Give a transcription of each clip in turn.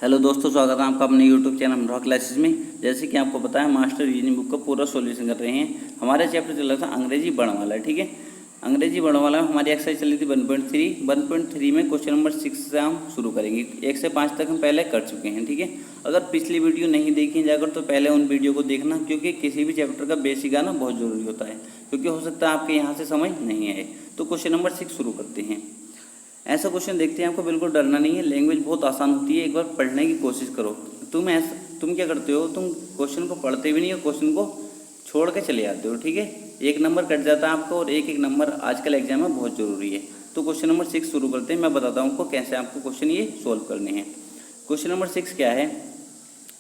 Hello दोस्तों, स्वागत है आपका अपने यूट्यूब चैनल रॉक क्लासेस में। जैसे कि आपको पता है, मास्टर रीजनिंग बुक का पूरा सॉल्यूशन कर रहे हैं। हमारे चैप्टर चल रहा था अंग्रेजी वर्णमाला। ठीक है, अंग्रेजी वर्णमाला में हमारी एक्सरसाइज चली थी 1.3 में क्वेश्चन नंबर 6 से हम शुरू करेंगे। 1 से 5 तक हम पहले कर चुके हैं। ठीक है, अगर पिछली वीडियो नहीं देखी जाकर तो पहले उन वीडियो को देखना, क्योंकि किसी भी चैप्टर का बेसिक आना बहुत ज़रूरी होता है, क्योंकि हो सकता है आपके यहाँ से समझ नहीं आए। तो क्वेश्चन नंबर 6 शुरू करते हैं। ऐसा क्वेश्चन देखते हैं, आपको बिल्कुल डरना नहीं है, लैंग्वेज बहुत आसान होती है, एक बार पढ़ने की कोशिश करो। तुम क्या करते हो, तुम क्वेश्चन को पढ़ते भी नहीं हो, क्वेश्चन को छोड़ के चले जाते हो। ठीक है, 1 नंबर कट जाता है आपका, और एक नंबर आजकल एग्जाम में बहुत ज़रूरी है। तो क्वेश्चन नंबर 6 शुरू करते हैं। मैं बताता हूँ आपको कैसे आपको क्वेश्चन ये सोल्व करने हैं। क्वेश्चन नंबर 6 क्या है,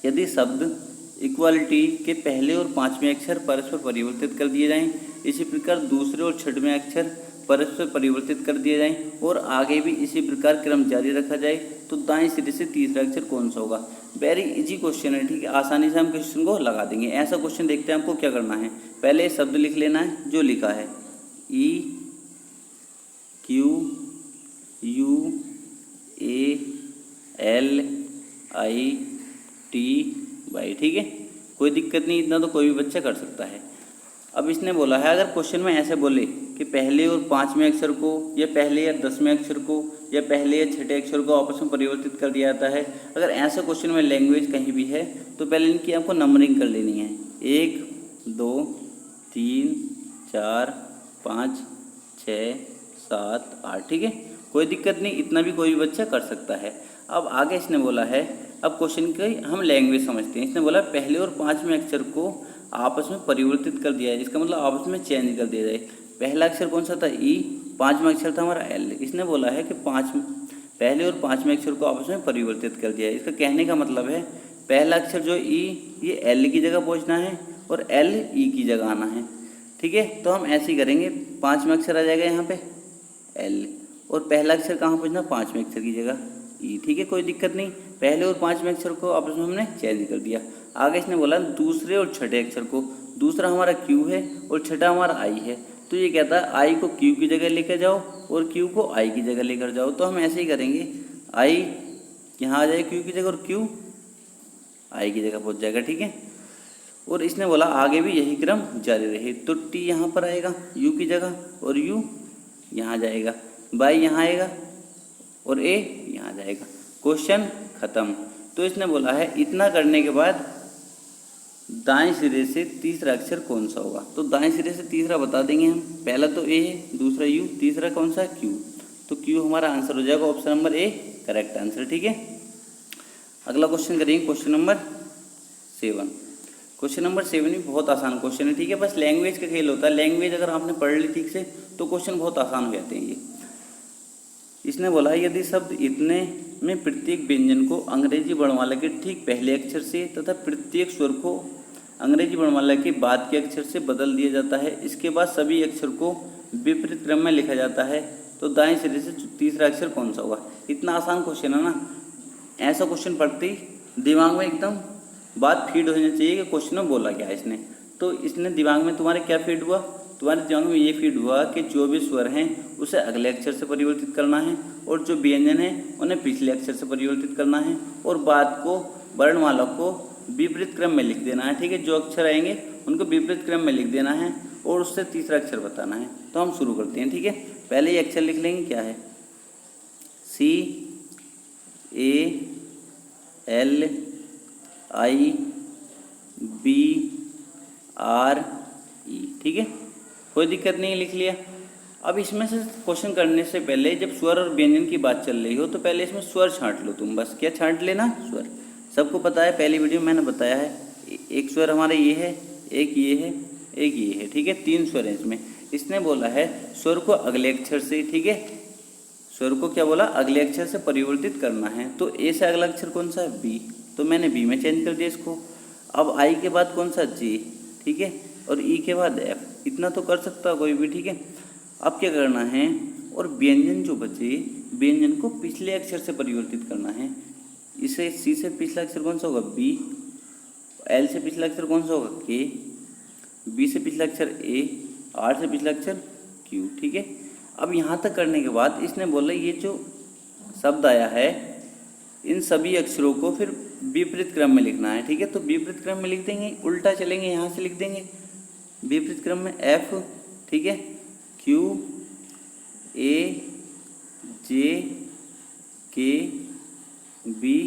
यदि शब्द इक्वालिटी के पहले और 5वें अक्षर परस्पर परिवर्तित कर दिए जाएं, इसी प्रकार दूसरे और 6वें अक्षर परस्पर परिवर्तित कर दिए जाएं, और आगे भी इसी प्रकार क्रम जारी रखा जाए, तो दाएं सिरे से तीसरा अक्षर कौन सा होगा। वेरी इजी क्वेश्चन है। ठीक है, आसानी से हम क्वेश्चन को लगा देंगे। ऐसा क्वेश्चन देखते हैं, आपको क्या करना है, पहले शब्द लिख लेना है जो लिखा है, EQUALITY। ठीक है, कोई दिक्कत नहीं, इतना तो कोई भी बच्चा कर सकता है। अब इसने बोला है, अगर क्वेश्चन में ऐसे बोले कि पहले और 5वें अक्षर को, या पहले या 10वें अक्षर को, या पहले या 6ठे अक्षर को आपस में परिवर्तित कर दिया जाता है, अगर ऐसा क्वेश्चन में लैंग्वेज कहीं भी है, तो पहले इनकी आपको नंबरिंग कर लेनी है। 1 2 3 4 5 6 7 8। ठीक है, कोई दिक्कत नहीं, इतना भी कोई भी बच्चा कर सकता है। अब आगे इसने बोला है, अब क्वेश्चन की हम लैंग्वेज समझते हैं। इसने बोला पहले और 5वें अक्षर को आपस में परिवर्तित कर दिया है, इसका मतलब आपस में चेंज कर दिया जाए। पहला अक्षर कौन सा था, ई, 5वां अक्षर था हमारा एल। इसने बोला है कि पहले और 5वें अक्षर को आपस में परिवर्तित कर दिया है। इसका कहने का मतलब है, पहला अक्षर जो ई, ये एल की जगह पहुंचना है, और एल ई की जगह आना है। ठीक है, तो हम ऐसे ही करेंगे, 5वां अक्षर आ जाएगा यहाँ पे एल, और पहला अक्षर कहाँ पहुँचना, 5वें अक्षर की जगह ई। ठीक है, कोई दिक्कत नहीं, पहले और 5वें अक्षर को आपस में हमने चेंज कर दिया। आगे इसने बोला दूसरे और 6ठे अक्षर को, दूसरा हमारा क्यू है और 6ठा हमारा आई है, तो ये कहता है आई को क्यू की जगह लेकर जाओ और क्यू को आई की जगह लेकर जाओ। तो हम ऐसे ही करेंगे, आई यहाँ आ जाए क्यू की जगह, और क्यू आई की जगह पहुँच जाएगा। ठीक है, और इसने बोला आगे भी यही क्रम जारी रहे, तो टी यहाँ पर आएगा यू की जगह, और यू यहाँ जाएगा, बाई यहाँ आएगा, और ए यहाँ जाएगा। क्वेश्चन खत्म। तो इसने बोला है, इतना करने के बाद दाएं सिरे से तीसरा अक्षर कौन सा होगा। तो दाएं सिरे से तीसरा बता देंगे हम, पहला तो ए है, दूसरा यू, तीसरा कौन सा है, क्यू। तो क्यू हमारा आंसर हो जाएगा, option number A correct answer. ठीक है, अगला क्वेश्चन करेंगे, क्वेश्चन नंबर 7। क्वेश्चन नंबर 7 भी बहुत आसान क्वेश्चन है। ठीक है, बस लैंग्वेज का खेल होता है, लैंग्वेज अगर आपने पढ़ ली ठीक से तो क्वेश्चन बहुत आसान हो जाते हैं ये। इसने बोला, यदि शब्द इतने में प्रत्येक व्यंजन को अंग्रेजी वर्णमाला के ठीक पहले अक्षर से तथा प्रत्येक स्वर को अंग्रेजी वर्णमाला के बाद के अक्षर से बदल दिया जाता है, इसके बाद सभी अक्षर को विपरीत क्रम में लिखा जाता है, तो दाएं सिरे से तीसरा अक्षर कौन सा होगा। इतना आसान क्वेश्चन है ना, ऐसा क्वेश्चन पढ़ते ही दिमाग में एकदम बात फीड होनी चाहिए कि क्वेश्चन में बोला क्या है इसने। तो इसने दिमाग में तुम्हारे क्या फीड हुआ, तुम्हारे दिमाग में ये फीड हुआ कि जो भी स्वर हैं उसे अगले अक्षर से परिवर्तित करना है, और जो व्यंजन है उन्हें पिछले अक्षर से परिवर्तित करना है, और बाद को वर्णमाला को विपरीत क्रम में लिख देना है। ठीक है, जो अक्षर आएंगे उनको विपरीत क्रम में लिख देना है, और उससे तीसरा अक्षर बताना है। तो हम शुरू करते हैं। ठीक है, पहले ये अक्षर लिख लेंगे, क्या है, CALIBRE। ठीक है, कोई दिक्कत नहीं, लिख लिया। अब इसमें से क्वेश्चन करने से पहले, जब स्वर और व्यंजन की बात चल रही हो, तो पहले इसमें स्वर छांट लो तुम। बस क्या छांट लेना, स्वर। सबको पता है, पहली वीडियो मैंने बताया है, एक स्वर हमारा ये है, एक ये है, एक ये है। ठीक है, 3 स्वर है इसमें। इसने बोला है स्वर को अगले अक्षर से, ठीक है, स्वर को क्या बोला, अगले अक्षर से परिवर्तित करना है। तो ए से अगला अक्षर कौन सा है, बी, तो मैंने बी में चेंज कर दिया इसको। अब आई के बाद कौन सा, जे। ठीक है, और ई के बाद एफ। इतना तो कर सकता है कोई भी। ठीक है, अब क्या करना है, और व्यंजन जो बचे, व्यंजन को पिछले अक्षर से परिवर्तित करना है। इसे सी से पिछला अक्षर कौन सा होगा, बी, एल से पिछला अक्षर कौन सा होगा, के, बी से पिछला अक्षर ए, आर से पिछला अक्षर क्यू। ठीक है, अब यहाँ तक करने के बाद इसने बोला ये जो शब्द आया है इन सभी अक्षरों को फिर विपरीत क्रम में लिखना है, ठीक है। तो विपरीत क्रम में लिख देंगे, उल्टा चलेंगे, यहाँ से लिख देंगे विपरीत क्रम में एफ, ठीक है, क्यू ए जे के बी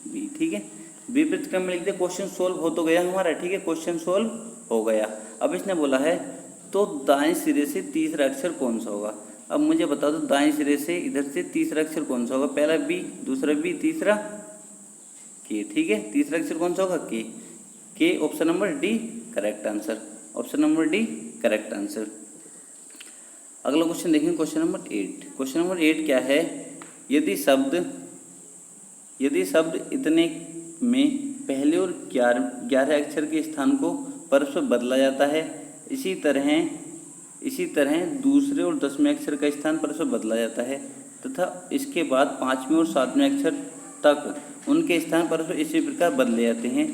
बी, ठीक है। विपरीत क्रम में लिख दे। क्वेश्चन सोल्व हो तो गया हमारा, ठीक है, क्वेश्चन सोल्व हो गया। अब इसने बोला है तो दाएं सिरे से तीसरा अक्षर कौन सा होगा। अब मुझे बता दो दाएं सिरे से इधर से तीसरा अक्षर कौन सा होगा। पहला बी, दूसरा बी, तीसरा के, ठीक है। तीसरा अक्षर कौन सा होगा के। Option number D correct answer, option number D correct answer. अगला क्वेश्चन देखेंगे, क्वेश्चन नंबर 8। क्वेश्चन नंबर 8 क्या है, यदि शब्द इतने में पहले और 11 अक्षर के स्थान को परस्पर बदला जाता है, इसी तरह दूसरे और 10वें अक्षर का स्थान परस्पर बदला जाता है तथा इसके बाद 5वें और 7वें अक्षर तक उनके स्थान परस्पर इसी प्रकार बदले जाते हैं।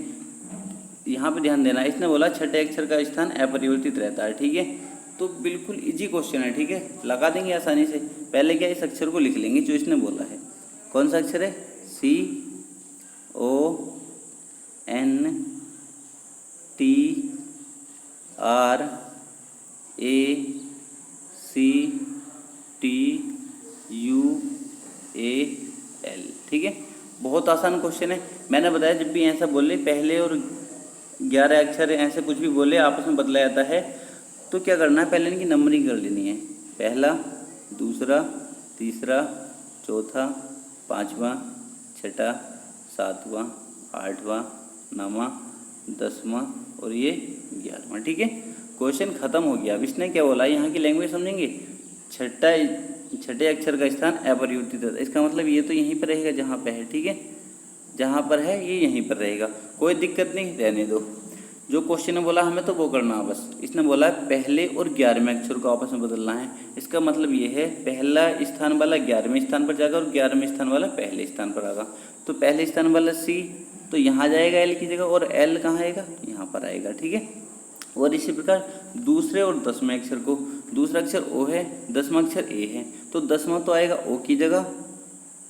यहाँ पे ध्यान देना, इसने बोला छठे अक्षर का स्थान अपरिवर्तित रहता है, ठीक है। तो बिल्कुल इजी क्वेश्चन है, ठीक है, लगा देंगे आसानी से। पहले क्या इस अक्षर को लिख लेंगे जो इसने बोला है। कौन सा अक्षर है, CONTRACTUAL, ठीक है। बहुत आसान क्वेश्चन है। मैंने बताया जब भी ऐसा बोले पहले और 11 अक्षर ऐसे कुछ भी बोले आपस में बदला जाता है तो क्या करना है, पहले इनकी नंबरिंग कर लेनी है। पहला, दूसरा, तीसरा, चौथा, पाँचवा, छठा, सातवां, आठवां, नौवां, 10वां और ये 11वां, ठीक है। क्वेश्चन खत्म हो गया। अब इसने क्या बोला, यहाँ की लैंग्वेज समझेंगे। छठे अक्षर का स्थान अपरिवर्तित है, इसका मतलब ये तो यहीं पर रहेगा जहाँ पे है, ठीक है। जहाँ पर है ये यहीं पर रहेगा, कोई दिक्कत नहीं, रहने दो। जो क्वेश्चन ने बोला हमें तो वो करना है बस। इसने बोला पहले और 11वें अक्षर को आपस में बदलना है, इसका मतलब ये है पहला स्थान वाला 11वें स्थान पर जाएगा और 11वें स्थान वाला पहले स्थान पर आएगा। तो पहले स्थान वाला सी तो यहाँ जाएगा एल की जगह, और एल कहाँ आएगा, यहाँ पर आएगा, ठीक है। और इसी प्रकार दूसरे और 10वें अक्षर को, दूसरा अक्षर ओ है, 10वां अक्षर ए है, तो 10वां तो आएगा ओ की जगह,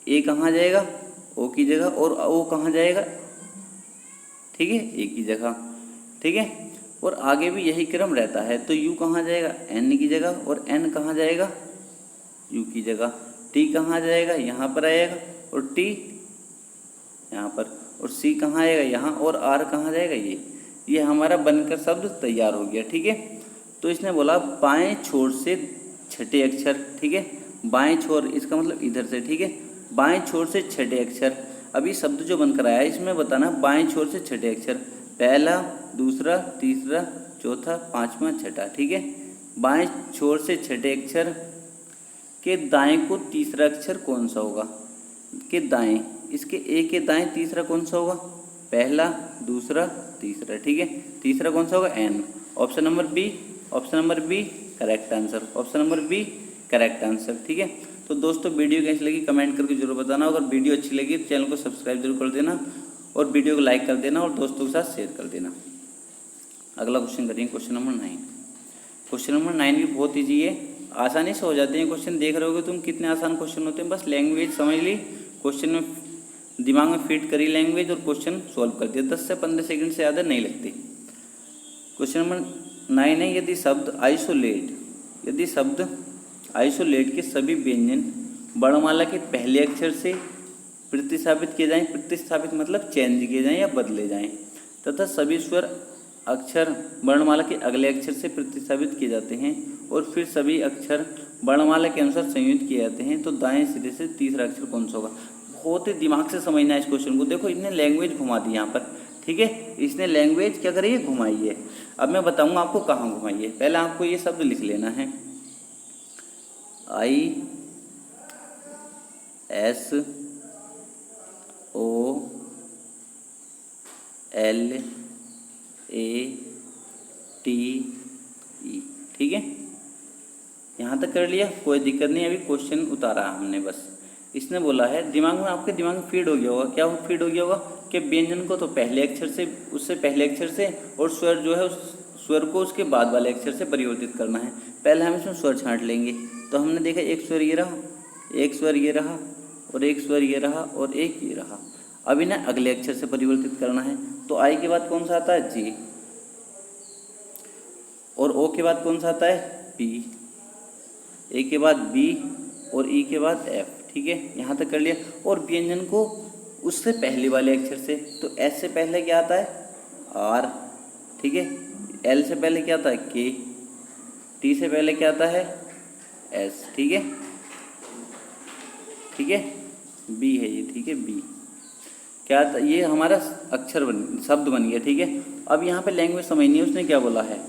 ए कहाँ जाएगा, ओ की जगह, और ओ कहाँ जाएगा, ठीक है, ए की जगह, ठीक है। और आगे भी यही क्रम रहता है। तो यू कहाँ जाएगा, एन की जगह, और एन कहाँ जाएगा, यू की जगह। टी कहाँ जाएगा, यहाँ पर आएगा, और टी यहाँ पर, और सी कहाँ आएगा, यहाँ, और आर कहाँ जाएगा, ये हमारा बनकर शब्द तैयार हो गया, ठीक है। तो इसने बोला बाएं छोर से छठे अक्षर, ठीक है, बाएं छोर इसका मतलब इधर से, ठीक है, बाएं छोर से छठे अक्षर। अभी शब्द जो बनकर आया है इसमें बताना बाएं छोर से छठे अक्षर, पहला, दूसरा, तीसरा, चौथा, पाँचवा, छठा, ठीक है। बाएं छोर से छठे अक्षर के दाएं को तीसरा अक्षर कौन सा होगा, के दाएं, इसके ए के दाएं तीसरा कौन सा होगा, पहला, दूसरा, तीसरा, ठीक है। तीसरा कौन सा होगा, N. Option number B, option number B correct answer, option number B correct answer, ठीक है। तो दोस्तों वीडियो कैसी लगी कमेंट करके जरूर बताना। अगर वीडियो अच्छी लगी तो चैनल को सब्सक्राइब जरूर कर देना और वीडियो को लाइक कर देना और दोस्तों के साथ शेयर कर देना। अगला क्वेश्चन करेंगे, क्वेश्चन नंबर 9। क्वेश्चन नंबर 9 भी बहुत ईजी है, आसानी से हो जाते हैं क्वेश्चन। देख रहे होगे तुम कितने आसान क्वेश्चन होते हैं, बस लैंग्वेज समझ ली, क्वेश्चन में दिमाग में फिट करी लैंग्वेज और क्वेश्चन सॉल्व कर दिया। 10 से 15 सेकंड से ज़्यादा नहीं लगती। क्वेश्चन नंबर 9 है, यदि शब्द आइसोलेट के सभी व्यंजन वर्णमाला के पहले अक्षर से प्रतिस्थापित किए जाएं, प्रतिस्थापित मतलब चेंज किए जाएं या बदले जाएं, तथा सभी स्वर अक्षर वर्णमाला के अगले अक्षर से प्रतिस्थापित किए जाते हैं और फिर सभी अक्षर वर्णमाला के अनुसार संयुक्त किए जाते हैं, तो दाएं सिरे से तीसरा अक्षर कौन सा होगा। बहुत ही दिमाग से समझना है इस क्वेश्चन को। देखो इसने लैंग्वेज घुमा दी यहाँ पर, ठीक है, इसने लैंग्वेज क्या करी है, घुमाई है। अब मैं बताऊंगा आपको कहाँ घुमाई है। पहले आपको ये शब्द लिख लेना है, ISOLATE, ठीक है। यहाँ तक कर लिया, कोई दिक्कत नहीं। अभी क्वेश्चन उतारा हमने बस। इसने बोला है दिमाग में, आपके दिमाग में फीड हो गया होगा, क्या फीड हो गया होगा कि व्यंजन को तो पहले अक्षर से, उससे पहले अक्षर से, और स्वर जो है उस स्वर को उसके बाद वाले अक्षर से परिवर्तित करना है। पहले हम इसमें स्वर छांट लेंगे। तो हमने देखा एक स्वर ये रहा, एक स्वर ये रहा, और एक स्वर ये रहा और एक ये रहा। अब इन्हें अगले अक्षर से परिवर्तित करना है, तो आई के बाद कौन सा आता है जे, और ओ के बाद कौन सा आता है पी, ए के बाद बी और ई के बाद एफ। ठीक है, यहाँ तक कर लिया। और व्यंजन को उससे पहले वाले अक्षर से, तो एस से पहले क्या आता है आर, ठीक है, एल से पहले क्या आता है के, टी से पहले क्या आता है एस। ठीक है, ठीक है, बी है ये, ठीक है बी क्या आता, ये हमारा अक्षर शब्द बन गया। ठीक है, अब यहाँ पे लैंग्वेज समझनी है, उसने क्या बोला है,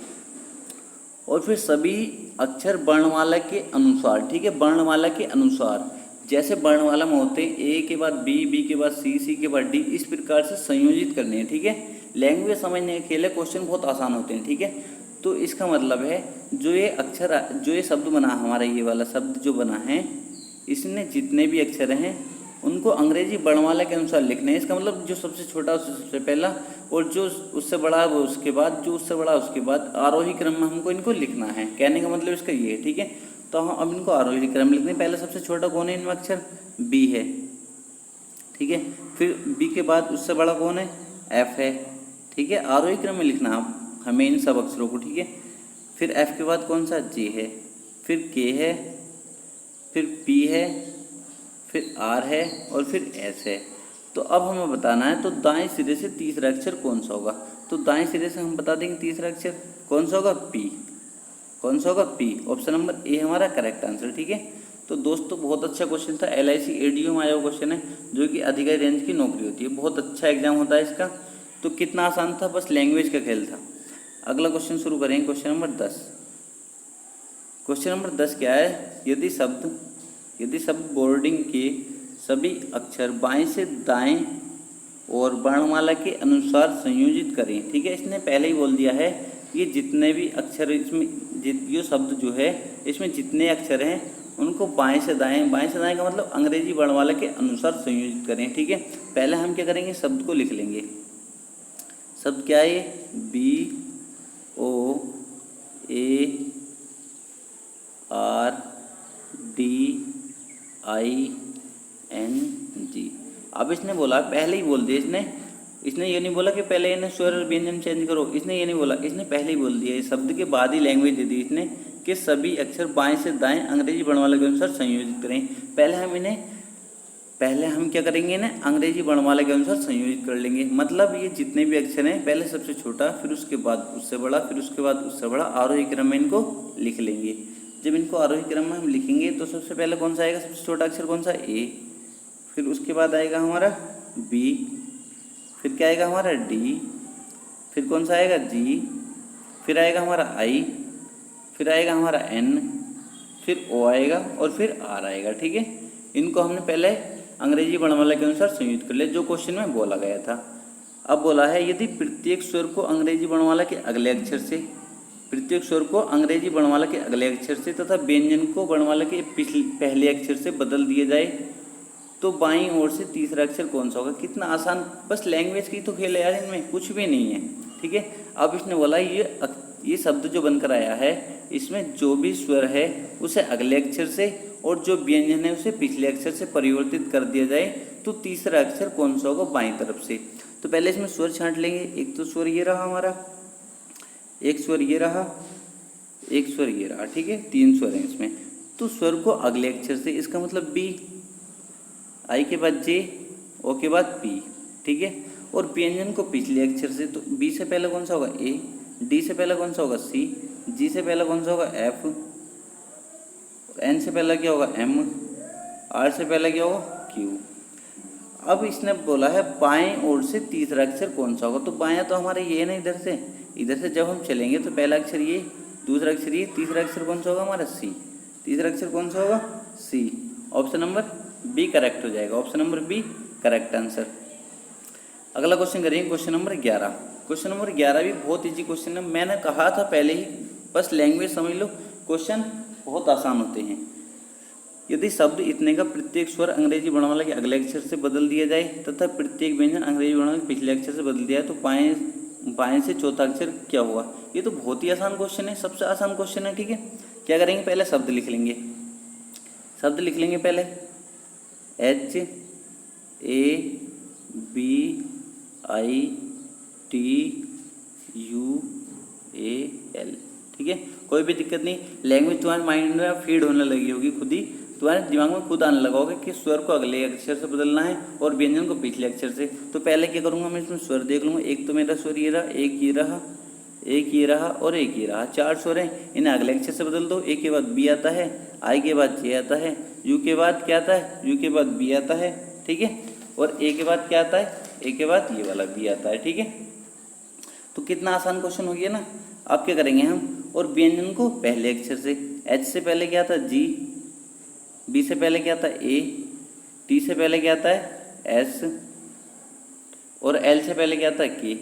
और फिर सभी अक्षर वर्णमाला के अनुसार। ठीक है, वर्णमाला के अनुसार, जैसे वर्णमाला में होते हैं ए के बाद बी, बी के बाद सी, सी के बाद डी, इस प्रकार से संयोजित करने हैं। ठीक है, लैंग्वेज समझने के खेल है, क्वेश्चन बहुत आसान होते हैं। ठीक है, तो इसका मतलब है जो ये अक्षर, जो ये शब्द बना हमारा, ये वाला शब्द जो बना है, इसने जितने भी अक्षर हैं उनको अंग्रेजी वर्णमाला के अनुसार लिखने हैं। इसका मतलब जो सबसे छोटा उससे सबसे पहला, और जो उससे बड़ा वो उसके बाद, जो उससे बड़ा उसके बाद, आरोही क्रम में हमको इनको लिखना है। कहने का मतलब इसका ये है। ठीक है, तो हम अब इनको आरोही क्रम में लिखने हैं। पहले सबसे छोटा कौन है इनमें अक्षर, बी है। ठीक है, फिर बी के बाद उससे बड़ा कौन है, एफ है। ठीक है, आरोही क्रम में लिखना हमें इन सब अक्षरों को। ठीक है, फिर एफ के बाद कौन सा, जे है, फिर के है, फिर पी है, फिर आर है, और फिर एस है। तो अब हमें बताना है, तो दाएं सिरे से तीसरा अक्षर कौन सा होगा। तो दाएं सिरे से हम बता देंगे तीसरा अक्षर कौन सा होगा, पी। कौन सा होगा, पी। ऑप्शन नंबर ए हमारा करेक्ट आंसर। ठीक है, तो दोस्तों बहुत अच्छा क्वेश्चन था, LIC ADO में आया हुआ क्वेश्चन है, जो कि अधिकारी रेंज की नौकरी होती है। बहुत अच्छा एग्जाम होता है इसका। तो कितना आसान था, बस लैंग्वेज का खेल था। अगला क्वेश्चन शुरू करेंगे, क्वेश्चन नंबर 10। क्वेश्चन नंबर 10 क्या है, यदि शब्द बोर्डिंग के सभी अक्षर बाएं से दाएं और वर्णमाला के अनुसार संयोजित करें। ठीक है, इसने पहले ही बोल दिया है, ये जितने भी अक्षर इसमें, ये शब्द जो है इसमें जितने अक्षर हैं उनको बाएं से दाएं का मतलब अंग्रेजी वर्णमाला के अनुसार संयोजित करें। ठीक है, पहले हम क्या करेंगे, शब्द को लिख लेंगे। शब्द क्या है, BOARDING। अब इसने बोला, पहले ही बोल दिया इसने ये नहीं बोला कि पहले इन्हें स्वर और व्यंजन चेंज करो, इसने ये नहीं बोला, इसने पहले ही बोल दिया। इस शब्द के बाद ही लैंग्वेज दे दी इसने कि सभी अक्षर बाएं से दाएं अंग्रेजी वर्णमाला के अनुसार संयोजित करें। पहले हम क्या करेंगे, इन्हें अंग्रेजी वर्णमाला के अनुसार संयोजित कर लेंगे। मतलब ये जितने भी अक्षर हैं, पहले सबसे छोटा, फिर उसके बाद उससे बड़ा, फिर उसके बाद उससे बड़ा, आरोही क्रम में इनको लिख लेंगे। जब इनको आरोही क्रम में हम लिखेंगे तो सबसे पहले कौन सा आएगा, सबसे छोटा अक्षर कौन सा, ए, फिर उसके बाद आएगा हमारा बी, फिर क्या आएगा हमारा डी, फिर कौन सा आएगा जी, फिर आएगा हमारा आई, फिर आएगा हमारा एन, फिर ओ आएगा और फिर आर आएगा। ठीक है, इनको हमने पहले अंग्रेजी वर्णमाला के अनुसार संयुक्त कर लिया, जो क्वेश्चन में बोला गया था। अब बोला है, यदि प्रत्येक स्वर को अंग्रेजी वर्णमाला के अगले अक्षर से, तथा व्यंजन को वर्णमाला के पहले अक्षर से बदल दिया जाए तो बाईं ओर से तीसरा अक्षर कौन सा होगा। कितना आसान, बस लैंग्वेज की तो खेल है यार, इनमें कुछ भी नहीं है। ठीक है, अब इसने बोला ये शब्द जो बनकर आया है, इसमें जो भी स्वर है उसे अगले अक्षर से, और जो व्यंजन है उसे पिछले अक्षर से परिवर्तित कर दिया जाए तो तीसरा अक्षर कौन सा होगा बाईं तरफ से। तो पहले इसमें स्वर छांट लेंगे। एक तो स्वर ये रहा हमारा, एक स्वर ये रहा, एक स्वर ये रहा। ठीक है, 3 स्वर हैं इसमें। तो स्वर को अगले अक्षर से, इसका मतलब बी, आई के बाद जे, ओ के बाद पी। ठीक है, और व्यंजन को पिछले अक्षर से, तो बी से पहले कौन सा होगा ए, डी से पहले कौन सा होगा सी, जी से पहले कौन सा होगा एफ, एन से पहले क्या होगा एम, आर से पहले क्या होगा क्यू। अब इसने बोला है बाएं ओर से तीसरा अक्षर कौन सा होगा। तो बायां तो हमारा ये है ना, इधर से जब हम चलेंगे तो पहला अक्षर ये, दूसरा अक्षर ये, तीसरा अक्षर कौन सा होगा हमारा सी। तीसरा अक्षर कौन सा होगा C. Option number B correct हो जाएगा। Option number B correct answer. अगला क्वेश्चन करेंगे, क्वेश्चन नंबर 11। क्वेश्चन नंबर 11 भी बहुत इजी क्वेश्चन है। मैंने कहा था पहले ही, बस लैंग्वेज समझ लो, क्वेश्चन बहुत आसान होते हैं। यदि शब्द इतने का प्रत्येक स्वर अंग्रेजी वर्णमाला के अगले अक्षर से बदल दिया जाए तथा प्रत्येक व्यंजन अंग्रेजी वर्णमाला के पिछले अक्षर से बदल दिया जाए तो बाएं से चौथा अक्षर क्या हुआ। ये तो बहुत ही आसान क्वेश्चन है, सबसे आसान क्वेश्चन है। ठीक है, क्या करेंगे, पहले शब्द लिख लेंगे। शब्द लिख लेंगे पहले, HABITUAL, ठीक है। कोई भी दिक्कत नहीं, लैंग्वेज तुम्हारे माइंड में फीड होने लगी होगी, खुद ही तुम्हारे दिमाग में खुद आने लगा होगा कि स्वर को अगले अक्षर से बदलना है और व्यंजन को पिछले अक्षर से। तो पहले क्या करूँगा, मैं इसमें स्वर देख लूँगा। एक तो मेरा स्वर ये रहा, एक ये रहा, एक ये रहा और एक ये रहा, 4 स्वर हैं। इन्हें अगले अक्षर से बदल दो। ए के बाद बी आता है, आई के बाद जे आता है, यू के बाद क्या आता है, यू के बाद बी आता है, ठीक है। और ए के बाद क्या आता है, ए के बाद ये वाला बी आता है, ठीक है। तो कितना आसान क्वेश्चन हो गया ना। अब क्या करेंगे हम, और व्यंजन को पहले अक्षर से। एच से पहले क्या आता है, जी। बी से पहले क्या आता है, ए। टी से पहले क्या आता है, एस। और एल से पहले क्या आता है, के।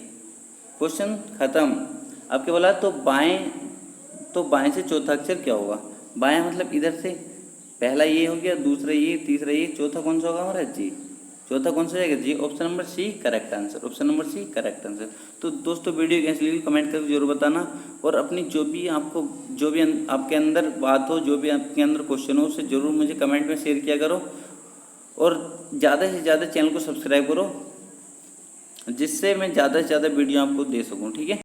क्वेश्चन खत्म। अब क्या बोला, तो बाएं से चौथा अक्षर क्या होगा। बाएं मतलब इधर से, पहला ये हो गया, दूसरा ये, तीसरा ये, चौथा कौन सा होगा हमारा, जी। चौथा कौन सा जाएगा, जी। Option number C correct answer, option number C correct answer. तो दोस्तों वीडियो कैसी लगी कमेंट करके जरूर बताना, और अपनी जो भी आपके अंदर बात हो, जो भी आपके अंदर क्वेश्चन हो, उसे जरूर मुझे कमेंट में शेयर किया करो, और ज़्यादा से ज़्यादा चैनल को सब्सक्राइब करो, जिससे मैं ज़्यादा से ज़्यादा वीडियो आपको दे सकूँ, ठीक है।